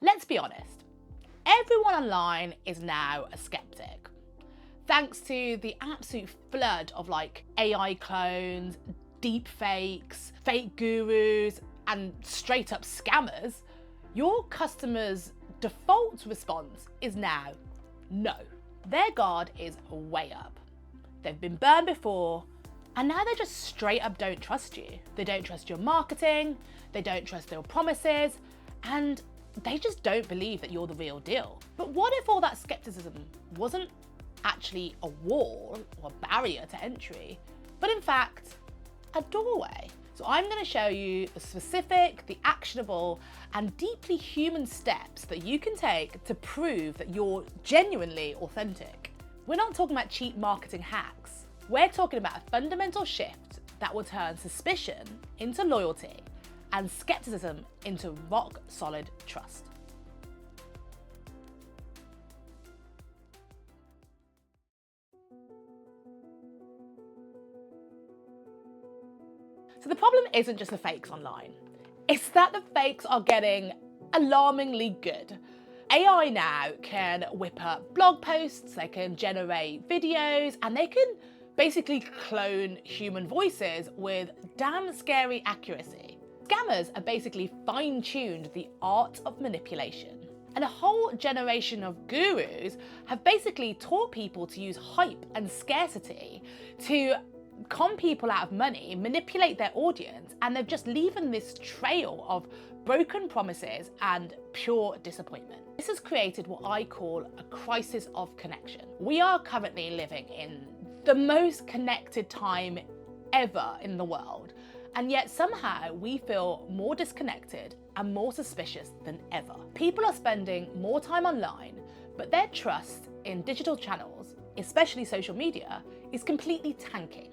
Let's be honest, everyone online is now a skeptic. Thanks to the absolute flood of AI clones, deepfakes, fake gurus, and straight up scammers, your customers' default response is now no. Their guard is way up. They've been burned before, and now they just straight up don't trust you. They don't trust your marketing, they don't trust your promises, and they just don't believe that you're the real deal. But what if all that skepticism wasn't actually a wall or a barrier to entry, but in fact, a doorway? So I'm going to show you the specific, the actionable, and deeply human steps that you can take to prove that you're genuinely authentic. We're not talking about cheap marketing hacks. We're talking about a fundamental shift that will turn suspicion into loyalty and skepticism into rock solid trust. So the problem isn't just the fakes online. It's that the fakes are getting alarmingly good. AI now can whip up blog posts, they can generate videos, and they can basically clone human voices with damn scary accuracy. Scammers have basically fine-tuned the art of manipulation. And a whole generation of gurus have basically taught people to use hype and scarcity to con people out of money, manipulate their audience, and they've just leaving this trail of broken promises and pure disappointment. This has created what I call a crisis of connection. We are currently living in the most connected time ever in the world, and yet somehow we feel more disconnected and more suspicious than ever. People are spending more time online, but their trust in digital channels, especially social media, is completely tanking.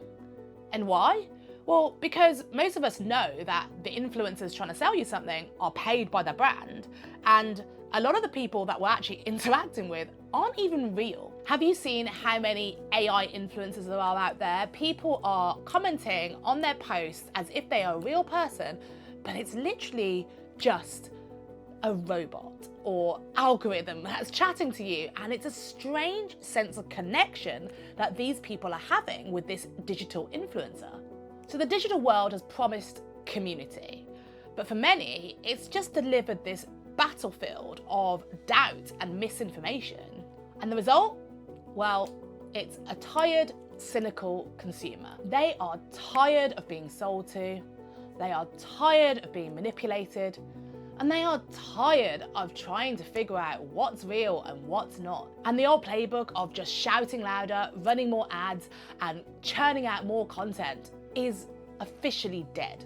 And why? Well, because most of us know that the influencers trying to sell you something are paid by the brand, and a lot of the people that we're actually interacting with aren't even real. Have you seen how many AI influencers there are out there? People are commenting on their posts as if they are a real person, but it's literally just a robot or algorithm that's chatting to you, and it's a strange sense of connection that these people are having with this digital influencer. So the digital world has promised community, but for many, it's just delivered this battlefield of doubt and misinformation. And the result? Well, it's a tired, cynical consumer. They are tired of being sold to, they are tired of being manipulated, and they are tired of trying to figure out what's real and what's not. And the old playbook of just shouting louder, running more ads, and churning out more content is officially dead.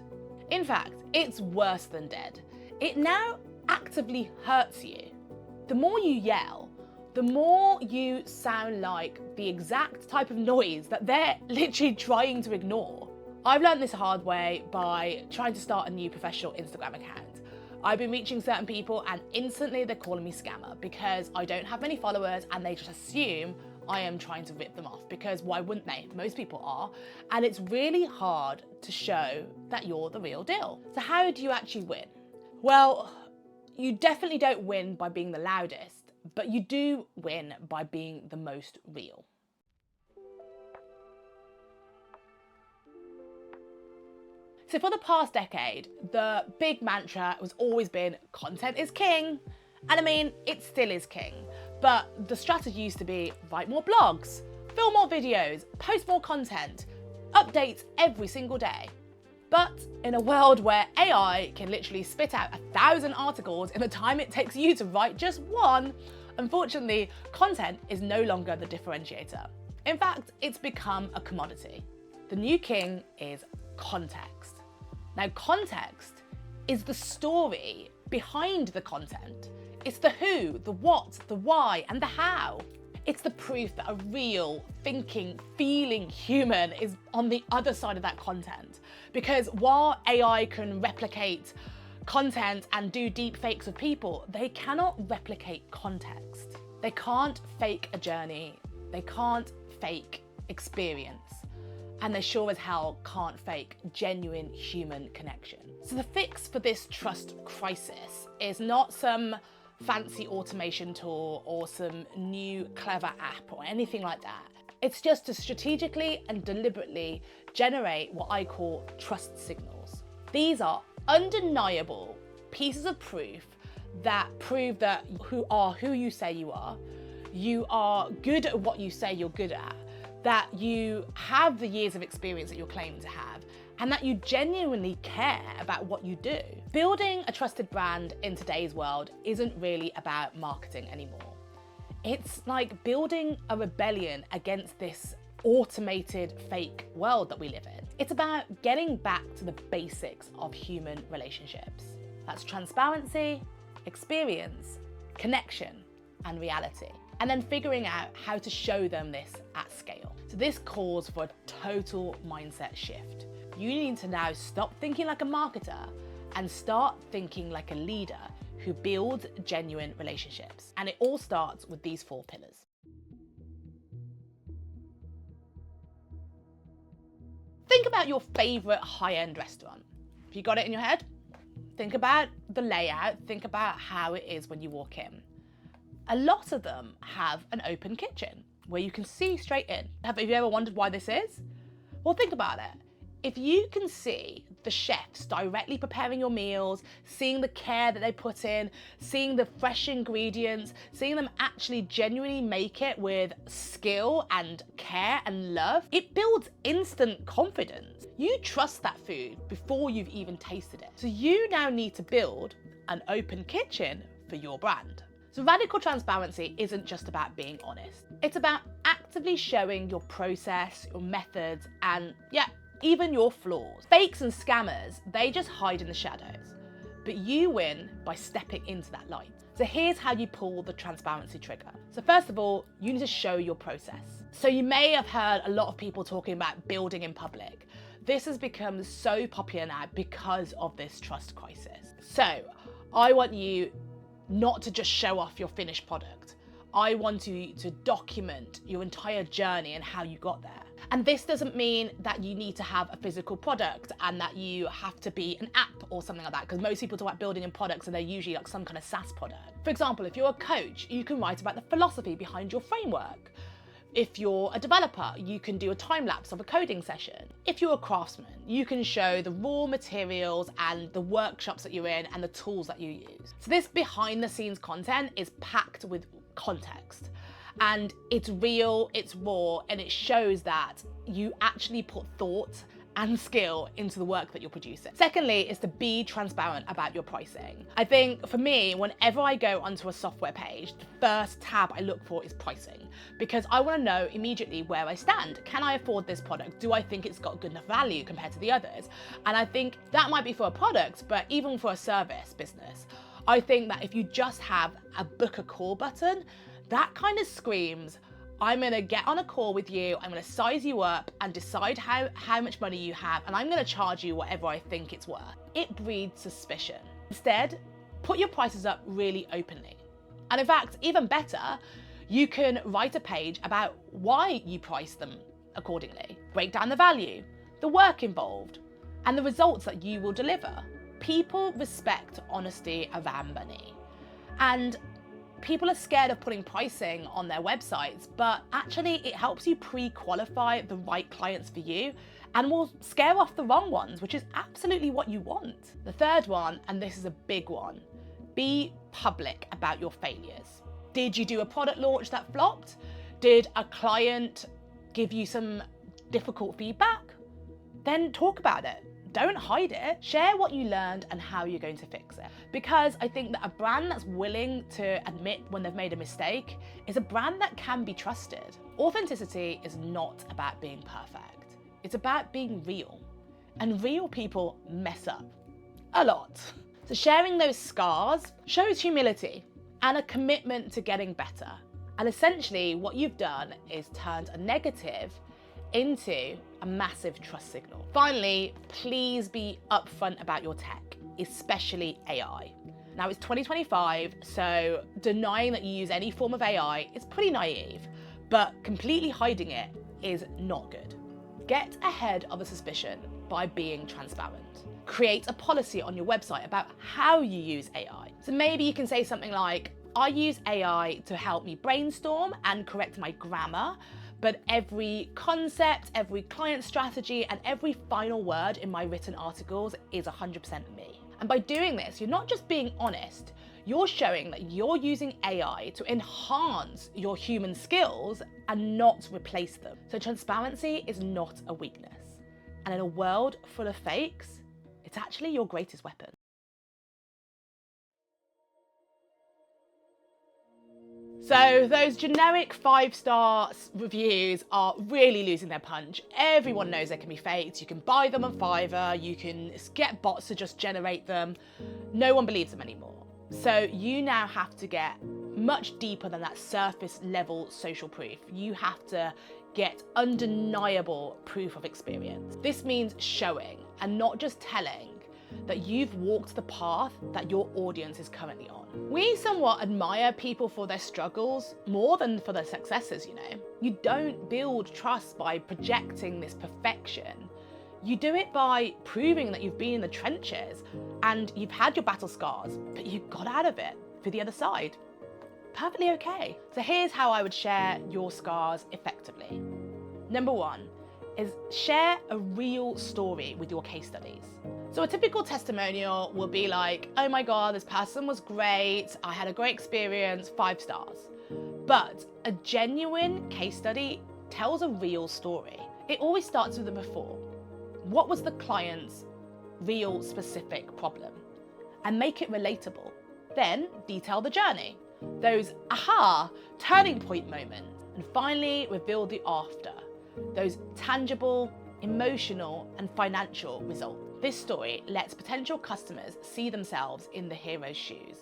In fact, it's worse than dead. It now actively hurts you. The more you yell, the more you sound like the exact type of noise that they're literally trying to ignore. I've learned this hard way by trying to start a new professional Instagram account. I've been reaching certain people and instantly they're calling me scammer because I don't have many followers and they just assume I am trying to rip them off, because why wouldn't they? Most people are. And it's really hard to show that you're the real deal. So how do you actually win? Well, you definitely don't win by being the loudest, but you do win by being the most real. So for the past decade, the big mantra has always been content is king. And I mean, it still is king, but the strategy used to be write more blogs, film more videos, post more content, updates every single day. But in a world where AI can literally spit out 1,000 articles in the time it takes you to write just one, unfortunately, content is no longer the differentiator. In fact, it's become a commodity. The new king is context. Now, context is the story behind the content. It's the who, the what, the why, and the how. It's the proof that a real, thinking, feeling human is on the other side of that content. Because while AI can replicate content and do deep fakes of people, they cannot replicate context. They can't fake a journey. They can't fake experience. And they sure as hell can't fake genuine human connection. So the fix for this trust crisis is not some fancy automation tool or some new clever app or anything like that. It's just to strategically and deliberately generate what I call trust signals. These are undeniable pieces of proof that prove that you are who you say you are good at what you say you're good at, that you have the years of experience that you're claiming to have, and that you genuinely care about what you do. Building a trusted brand in today's world isn't really about marketing anymore. It's like building a rebellion against this automated fake world that we live in. It's about getting back to the basics of human relationships. That's transparency, experience, connection, and reality. And then figuring out how to show them this at scale. So this calls for a total mindset shift. You need to now stop thinking like a marketer and start thinking like a leader who builds genuine relationships. And it all starts with these 4 pillars. Think about your favorite high-end restaurant. Have you got it in your head? Think about the layout, think about how it is when you walk in. A lot of them have an open kitchen where you can see straight in. Have you ever wondered why this is? Well, think about it. If you can see the chefs directly preparing your meals, seeing the care that they put in, seeing the fresh ingredients, seeing them actually genuinely make it with skill and care and love, it builds instant confidence. You trust that food before you've even tasted it. So you now need to build an open kitchen for your brand. So radical transparency isn't just about being honest. It's about actively showing your process, your methods, and even your flaws. Fakes and scammers, they just hide in the shadows, but you win by stepping into that light. So here's how you pull the transparency trigger. So first of all, you need to show your process. So you may have heard a lot of people talking about building in public. This has become so popular now because of this trust crisis. So I want you not to just show off your finished product. I want you to document your entire journey and how you got there. And this doesn't mean that you need to have a physical product and that you have to be an app or something like that, because most people talk about building in products and they're usually like some kind of SaaS product. For example, if you're a coach, you can write about the philosophy behind your framework. If you're a developer, you can do a time lapse of a coding session. If you're a craftsman, you can show the raw materials and the workshops that you're in and the tools that you use. So this behind the scenes content is packed with context. And it's real, it's raw, and it shows that you actually put thought and skill into the work that you're producing. Secondly, is to be transparent about your pricing. I think for me, whenever I go onto a software page, the first tab I look for is pricing, because I want to know immediately where I stand. Can I afford this product? Do I think it's got good enough value compared to the others? And I think that might be for a product, but even for a service business, I think that if you just have a book a call button, that kind of screams, I'm gonna get on a call with you, I'm gonna size you up and decide how much money you have, and I'm gonna charge you whatever I think it's worth. It breeds suspicion. Instead, put your prices up really openly. And in fact, even better, you can write a page about why you price them accordingly. Break down the value, the work involved, and the results that you will deliver. People respect honesty around money. And people are scared of putting pricing on their websites, but actually it helps you pre-qualify the right clients for you and will scare off the wrong ones, which is absolutely what you want. The third one, and this is a big one, be public about your failures. Did you do a product launch that flopped? Did a client give you some difficult feedback? Then talk about it. Don't hide it. Share what you learned and how you're going to fix it. Because I think that a brand that's willing to admit when they've made a mistake is a brand that can be trusted. Authenticity is not about being perfect. It's about being real. And real people mess up a lot. So sharing those scars shows humility and a commitment to getting better. And essentially what you've done is turned a negative into a massive trust signal. Finally, please be upfront about your tech, especially AI. Now it's 2025, so denying that you use any form of AI is pretty naive, but completely hiding it is not good. Get ahead of the suspicion by being transparent. create a policy on your website about how you use AI. So maybe you can say something like, I use AI to help me brainstorm and correct my grammar, but every concept, every client strategy, and every final word in my written articles is 100% me. And by doing this, you're not just being honest, you're showing that you're using AI to enhance your human skills and not replace them. So transparency is not a weakness. And in a world full of fakes, it's actually your greatest weapon. So those generic 5-star reviews are really losing their punch. Everyone knows they can be faked. You can buy them on Fiverr. You can get bots to just generate them. No one believes them anymore. So you now have to get much deeper than that surface level social proof. You have to get undeniable proof of experience. This means showing and not just telling that you've walked the path that your audience is currently on. We somewhat admire people for their struggles more than for their successes, you know. You don't build trust by projecting this perfection. You do it by proving that you've been in the trenches and you've had your battle scars, but you got out of it for the other side. Perfectly okay. So here's how I would share your scars effectively. Number 1 is share a real story with your case studies. So a typical testimonial will be like, oh my God, this person was great. I had a great experience, 5 stars. But a genuine case study tells a real story. It always starts with the before. What was the client's real specific problem? And make it relatable. Then detail the journey, those aha, turning point moments. And finally, reveal the after, those tangible, emotional, and financial results. This story lets potential customers see themselves in the hero's shoes,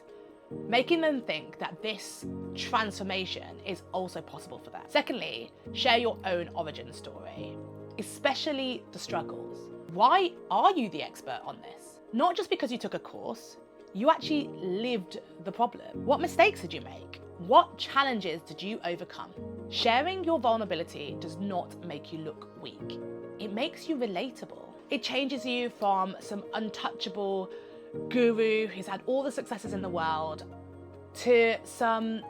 making them think that this transformation is also possible for them. Secondly, share your own origin story, especially the struggles. Why are you the expert on this? Not just because you took a course, you actually lived the problem. What mistakes did you make? What challenges did you overcome? Sharing your vulnerability does not make you look weak. It makes you relatable. It changes you from some untouchable guru who's had all the successes in the world to some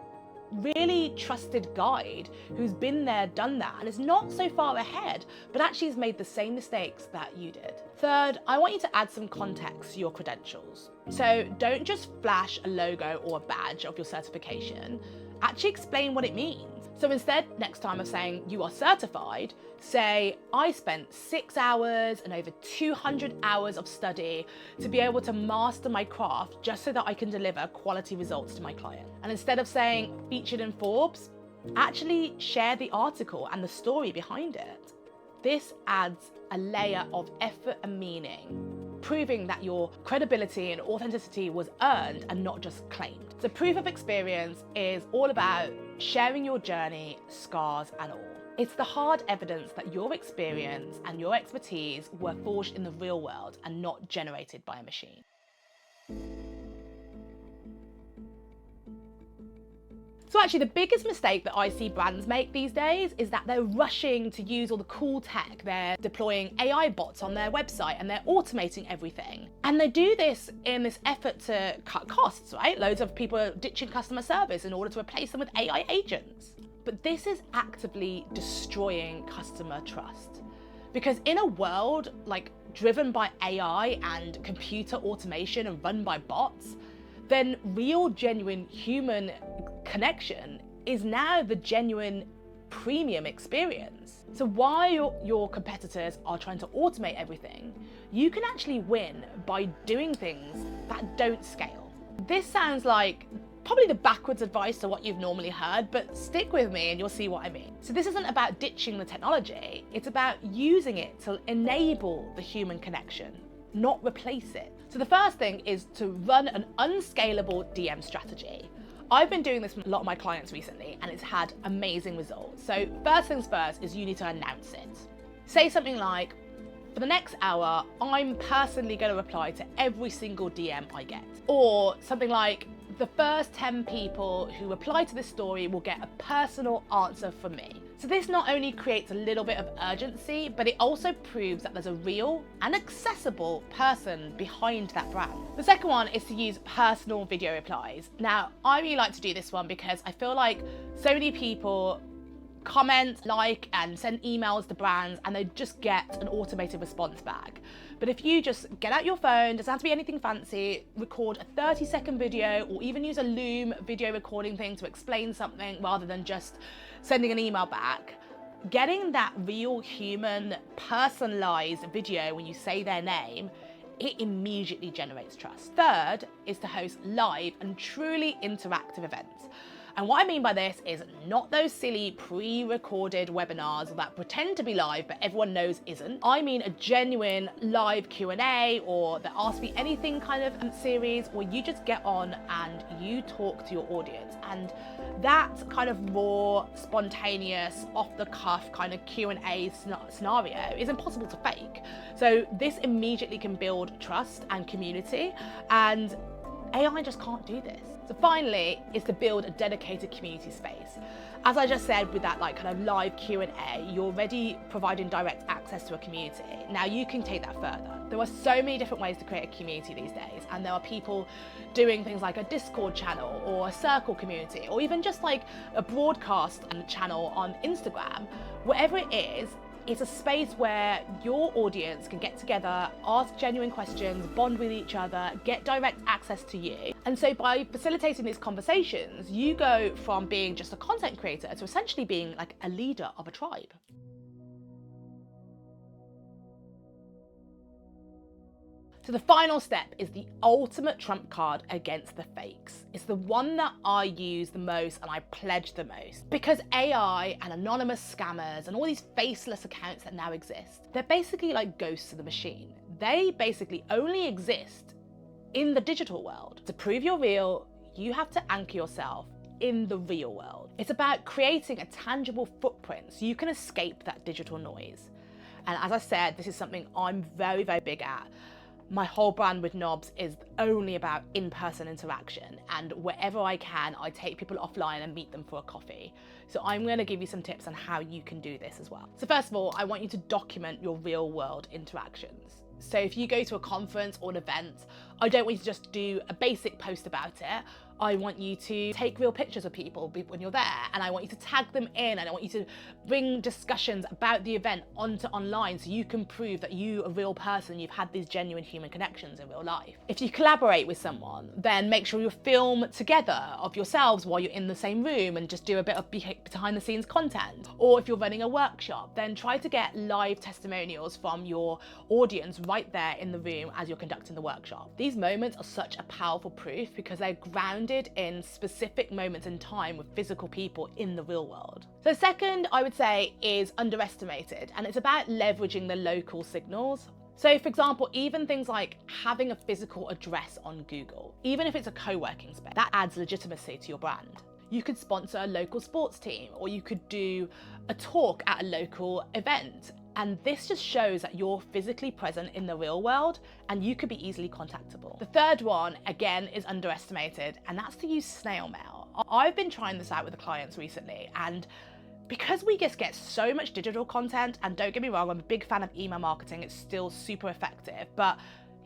really trusted guide who's been there, done that, and is not so far ahead, but actually has made the same mistakes that you did. Third, I want you to add some context to your credentials. So don't just flash a logo or a badge of your certification, actually explain what it means. So instead, next time of saying you are certified, say, I spent 6 hours and over 200 hours of study to be able to master my craft just so that I can deliver quality results to my client. And instead of saying featured in Forbes, actually share the article and the story behind it. This adds a layer of effort and meaning, proving that your credibility and authenticity was earned and not just claimed. So proof of experience is all about sharing your journey, scars and all. It's the hard evidence that your experience and your expertise were forged in the real world and not generated by a machine. So actually the biggest mistake that I see brands make these days is that they're rushing to use all the cool tech. They're deploying AI bots on their website and they're automating everything. And they do this in this effort to cut costs, right? Loads of people are ditching customer service in order to replace them with AI agents. But this is actively destroying customer trust. Because in a world like driven by AI and computer automation and run by bots, then real, genuine human connection is now the genuine premium experience. So while your competitors are trying to automate everything, you can actually win by doing things that don't scale. This sounds like probably the backwards advice to what you've normally heard, but stick with me and you'll see what I mean. So this isn't about ditching the technology, it's about using it to enable the human connection, not replace it. So the first thing is to run an unscalable DM strategy. I've been doing this with a lot of my clients recently and it's had amazing results. So first things first is you need to announce it. Say something like, for the next hour, I'm personally going to reply to every single DM I get. Or something like, the first 10 people who reply to this story will get a personal answer from me. So this not only creates a little bit of urgency, but it also proves that there's a real and accessible person behind that brand. The second one is to use personal video replies. Now, I really like to do this one because I feel like so many people comment, like, and send emails to brands and they just get an automated response back. But if you just get out your phone, doesn't have to be anything fancy, record a 30-second video or even use a Loom video recording thing to explain something rather than just sending an email back, getting that real human personalized video when you say their name, it immediately generates trust. Third is to host live and truly interactive events. And what I mean by this is not those silly pre-recorded webinars that pretend to be live but everyone knows isn't. I mean a genuine live Q&A or the Ask Me Anything kind of series where you just get on and you talk to your audience. And that kind of raw, spontaneous, off-the-cuff kind of Q&A scenario is impossible to fake. So this immediately can build trust and community, and AI just can't do this. So finally, is to build a dedicated community space. As I just said with that kind of live Q&A, you're already providing direct access to a community. Now you can take that further. There are so many different ways to create a community these days, and there are people doing things like a Discord channel or a circle community, or even just like a broadcast channel on Instagram. Whatever it is, it's a space where your audience can get together, ask genuine questions, bond with each other, get direct access to you. And so by facilitating these conversations, you go from being just a content creator to essentially being like a leader of a tribe. So the final step is the ultimate trump card against the fakes. It's the one that I use the most and I pledge the most. Because AI and anonymous scammers and all these faceless accounts that now exist, they're basically like ghosts of the machine. They basically only exist in the digital world. To prove you're real, you have to anchor yourself in the real world. It's about creating a tangible footprint so you can escape that digital noise. And as I said, this is something I'm very, very big at. My whole brand with Knobs is only about in-person interaction, and wherever I can, I take people offline and meet them for a coffee. So I'm going to give you some tips on how you can do this as well. So first of all, I want you to document your real world interactions. So if you go to a conference or an event, I don't want you to just do a basic post about it. I want you to take real pictures of people when you're there, and I want you to tag them in, and I want you to bring discussions about the event onto online so you can prove that you're a real person, you've had these genuine human connections in real life. If you collaborate with someone, then make sure you film together of yourselves while you're in the same room and just do a bit of behind the scenes content. Or if you're running a workshop, then try to get live testimonials from your audience right there in the room as you're conducting the workshop. These moments are such a powerful proof because they're grounded in specific moments in time with physical people in the real world. So second, I would say, is underestimated, and it's about leveraging the local signals. So for example, even things like having a physical address on Google, even if it's a co-working space, that adds legitimacy to your brand. You could sponsor a local sports team, or you could do a talk at a local event. And this just shows that you're physically present in the real world and you could be easily contactable. The third one, again, is underestimated, and that's to use snail mail. I've been trying this out with the clients recently, and because we just get so much digital content, and don't get me wrong, I'm a big fan of email marketing, it's still super effective, but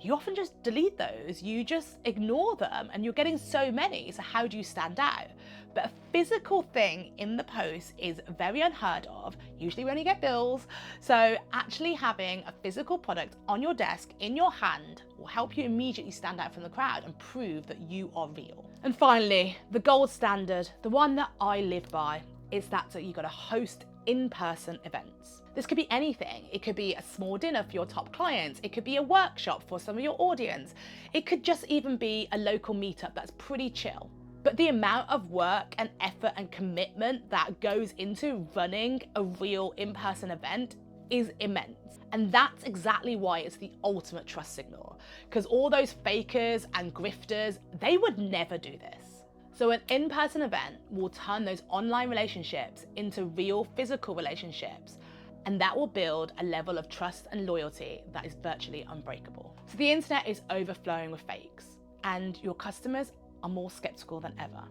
you often just delete those, you just ignore them, and you're getting so many, so how do you stand out? But a physical thing in the post is very unheard of, usually when you get bills, so actually having a physical product on your desk, in your hand, will help you immediately stand out from the crowd and prove that you are real. And finally, the gold standard, the one that I live by, is that you gotta host in-person events. This could be anything. It could be a small dinner for your top clients. It could be a workshop for some of your audience. It could just even be a local meetup that's pretty chill. But the amount of work and effort and commitment that goes into running a real in-person event is immense. And that's exactly why it's the ultimate trust signal. Because all those fakers and grifters, they would never do this. So an in-person event will turn those online relationships into real physical relationships, and that will build a level of trust and loyalty that is virtually unbreakable. So the internet is overflowing with fakes, and your customers are more skeptical than ever.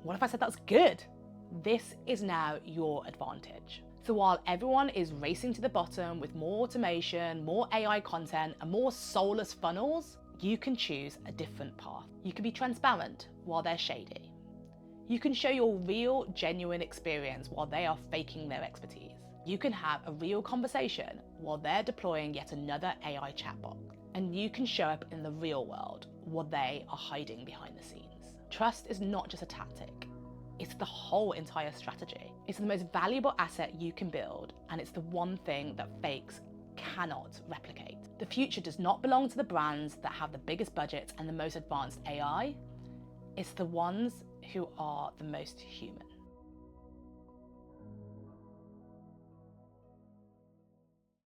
What if I said that's good? This is now your advantage. So while everyone is racing to the bottom with more automation, more AI content, and more soulless funnels, you can choose a different path. You can be transparent while they're shady. You can show your real, genuine experience while they are faking their expertise. You can have a real conversation while they're deploying yet another AI chatbot. And you can show up in the real world while they are hiding behind the scenes. Trust is not just a tactic. It's the whole entire strategy. It's the most valuable asset you can build, and it's the one thing that fakes cannot replicate. The future does not belong to the brands that have the biggest budgets and the most advanced AI. It's the ones who are the most human.